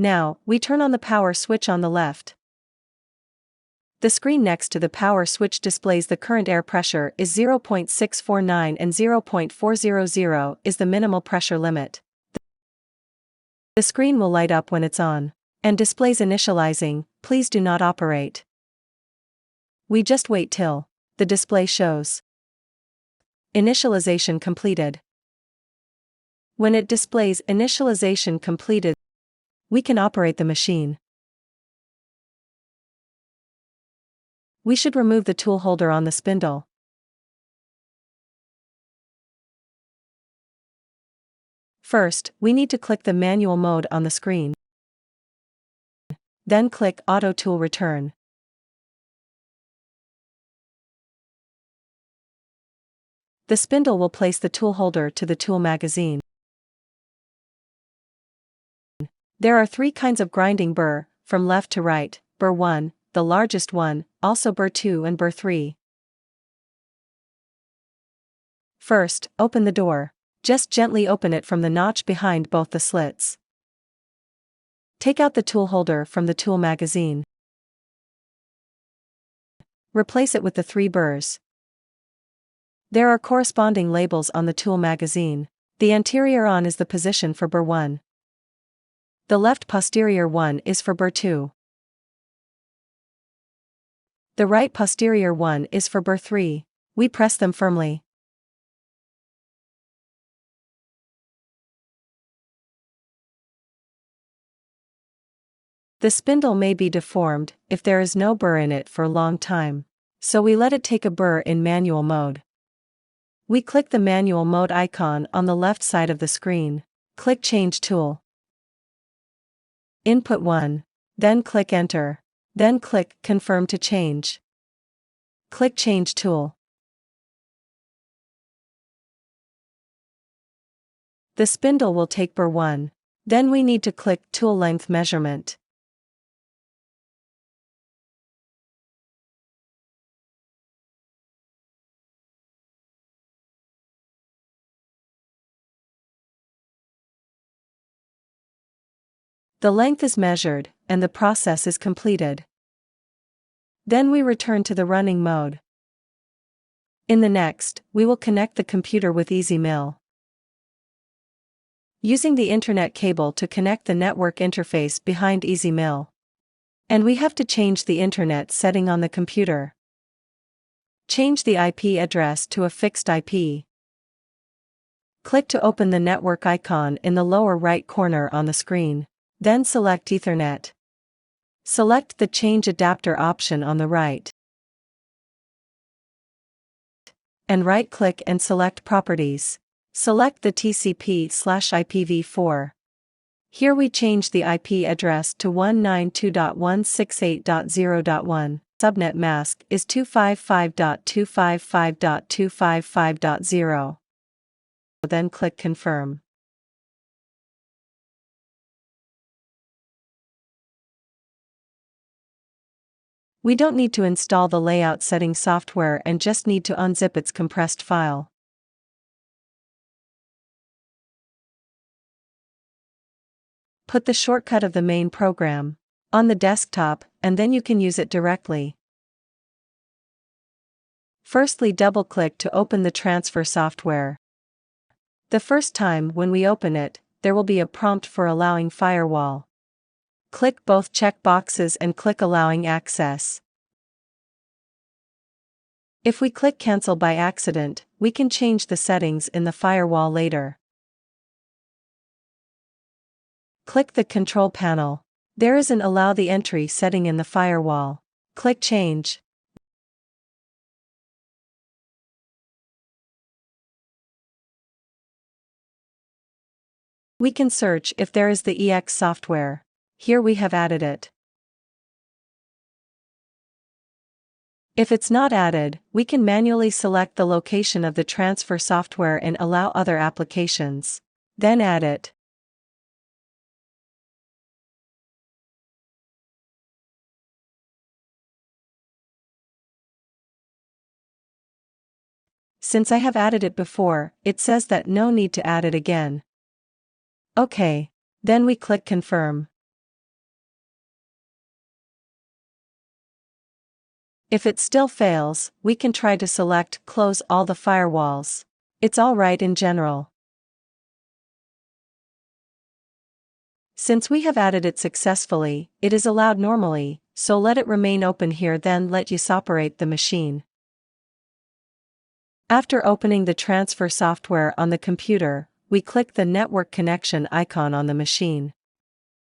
Now, we turn on the power switch on the left. The screen next to the power switch displays the current air pressure is 0.649 and 0.400 is the minimal pressure limit. The screen will light up when it's on, and displays initializing, please do not operate. We just wait till the display shows initialization completed. When it displays initialization completed, we can operate the machine. We should remove the tool holder on the spindle. First, we need to click the manual mode on the screen. Then click Auto Tool Return. The spindle will place the tool holder to the tool magazine. There are 3 kinds of grinding burr, from left to right: burr 1, the largest one, also burr 2 and burr 3. First, open the door. Just gently open it from the notch behind both the slits. Take out the tool holder from the tool magazine. Replace it with the 3 burrs. There are corresponding labels on the tool magazine. The anterior on is the position for burr 1. The left posterior one is for burr 2. The right posterior one is for burr 3. We press them firmly. The spindle may be deformed if there is no burr in it for a long time, so we let it take a burr in manual mode. We click the manual mode icon on the left side of the screen. Click Change Tool. Input 1. Then click Enter. Then click Confirm to change. Click Change Tool. The spindle will take burr 1. Then we need to click Tool Length Measurement. The length is measured, and the process is completed. Then we return to the running mode. In the next, we will connect the computer with EasyMill. Using the Internet cable to connect the network interface behind EasyMill. And we have to change the Internet setting on the computer. Change the IP address to a fixed IP. Click to open the network icon in the lower right corner on the screen. Then select Ethernet. Select the Change Adapter option on the right. And right-click and select Properties. Select the TCP/IPv4. Here we change the IP address to 192.168.0.1. Subnet mask is 255.255.255.0. Then click Confirm. We don't need to install the layout setting software and just need to unzip its compressed file. Put the shortcut of the main program on the desktop, and then you can use it directly. Firstly, double-click to open the transfer software. The first time when we open it, there will be a prompt for allowing firewall. Click both check boxes and click Allowing Access. If we click Cancel by accident, we can change the settings in the firewall later. Click the Control panel. There is an Allow the Entry setting in the firewall. Click Change. We can search if there is the EX software. Here we have added it. If it's not added, we can manually select the location of the transfer software and allow other applications. Then add it. Since I have added it before, it says that no need to add it again. OK. Then we click Confirm. If it still fails, we can try to select Close all the firewalls. It's alright in general. Since we have added it successfully, it is allowed normally, so let it remain open here, then let us operate the machine. After opening the transfer software on the computer, we click the network connection icon on the machine.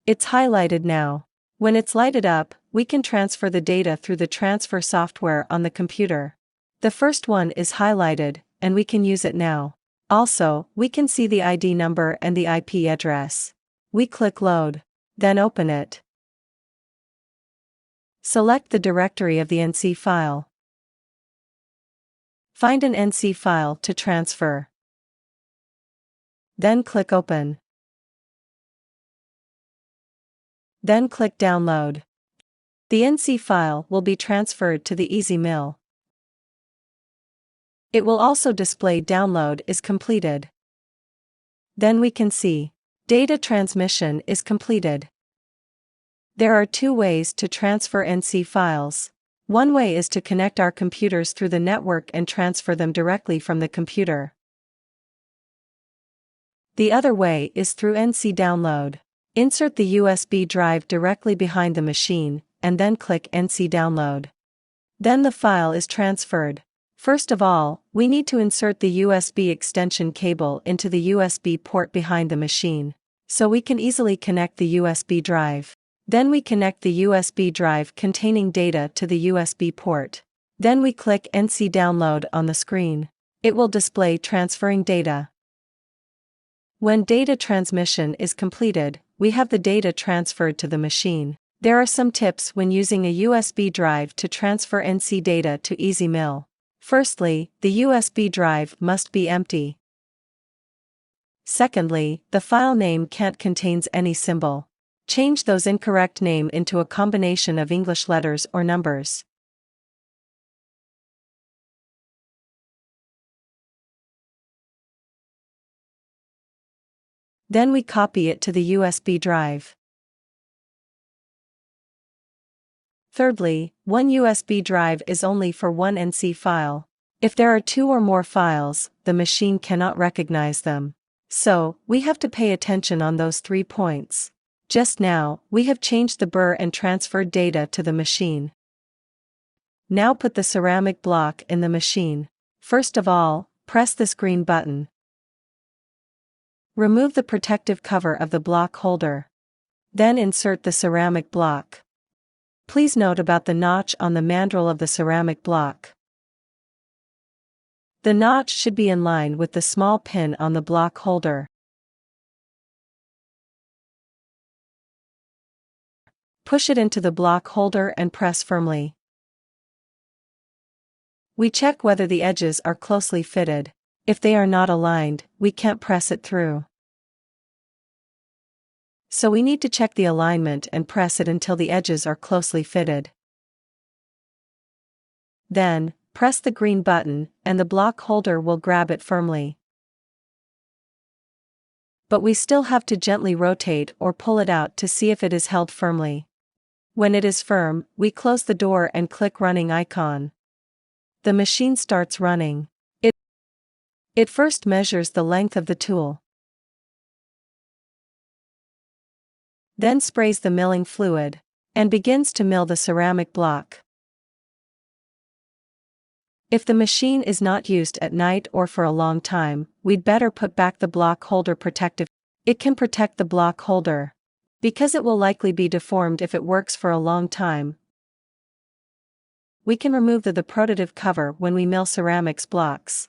It's highlighted now. When it's lighted up, we can transfer the data through the transfer software on the computer. The first one is highlighted, and we can use it now. Also, we can see the ID number and the IP address. We click Load. Then open it. Select the directory of the NC file. Find an NC file to transfer. Then click Open. Then click Download. The NC file will be transferred to the EasyMill. It will also display Download is completed. Then we can see data transmission is completed. There are two ways to transfer NC files. One way is to connect our computers through the network and transfer them directly from the computer. The other way is through NC download. Insert the USB drive directly behind the machine, and then click NC download. Then the file is transferred. First of all, we need to insert the USB extension cable into the USB port behind the machine, so we can easily connect the USB drive. Then we connect the USB drive containing data to the USB port. Then we click NC download on the screen. It will display transferring data. When data transmission is completed, we have the data transferred to the machine. There are some tips when using a USB drive to transfer NC data to EasyMill. Firstly, the USB drive must be empty. Secondly, the file name can't contain any symbol. Change those incorrect name into a combination of English letters or numbers. Then we copy it to the USB drive. Thirdly, one USB drive is only for one NC file. If there are two or more files, the machine cannot recognize them. So, we have to pay attention on those 3 points. Just now, we have changed the burr and transferred data to the machine. Now put the ceramic block in the machine. First of all, press this green button. Remove the protective cover of the block holder. Then insert the ceramic block. Please note about the notch on the mandrel of the ceramic block. The notch should be in line with the small pin on the block holder. Push it into the block holder and press firmly. We check whether the edges are closely fitted. If they are not aligned, we can't press it through. So we need to check the alignment and press it until the edges are closely fitted. Then, press the green button, and the block holder will grab it firmly. But we still have to gently rotate or pull it out to see if it is held firmly. When it is firm, we close the door and click Running icon. The machine starts running. It first measures the length of the tool. Then sprays the milling fluid, and begins to mill the ceramic block. If the machine is not used at night or for a long time, we'd better put back the block holder protective. It can protect the block holder, because it will likely be deformed if it works for a long time. We can remove the protective cover when we mill ceramics blocks.